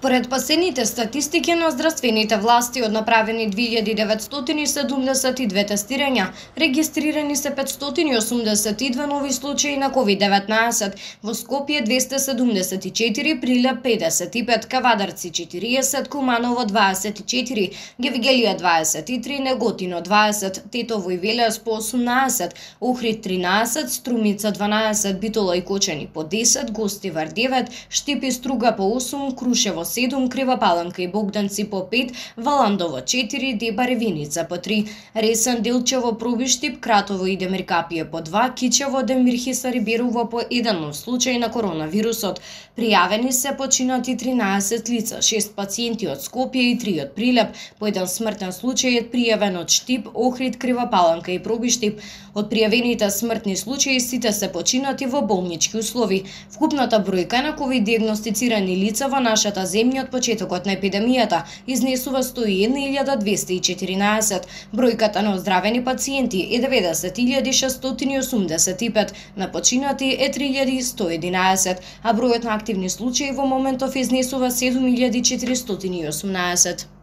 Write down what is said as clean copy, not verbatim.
Според последните статистики на здравствените власти од направени 2972 тестирања, регистрирани се 582 нови случаи на COVID-19, во Скопје 274, Прилеп 55, Кавадарци 40, Куманово 24, Гевгелија 23, Неготино 20, Тетово и Велес по 18, Охрид 13, Струмица 12, Битола и Кочани по 10, Гостивар 9, Штип и Струга по 8, Крушево 7, Крива Паланка и Богданци по 5, Валандово 4, Деба Ревиница по 3, Ресен, Делчево, Пробиштип, Кратово и Демиркапие по 2, Кичево, Демирхиса, Риберово по 1 нов случај на коронавирусот. Пријавени се починати 13 лица, 6 пациенти од Скопје и 3 од Прилеп, по 1 смртен случај е пријавен од Штип, Охрид, Крива Паланка и Пробиштип. Од пријавените смртни случаи сите се починати во болнички услови. Вкупната бројка на ковид диагностицирани лица во нашата земја од почетокот на епидемијата изнесува 101.214. Бројката на оздравени пациенти е 90.685, на починати е 3.111, а бројот на активни случаи во моментов изнесува 7.418.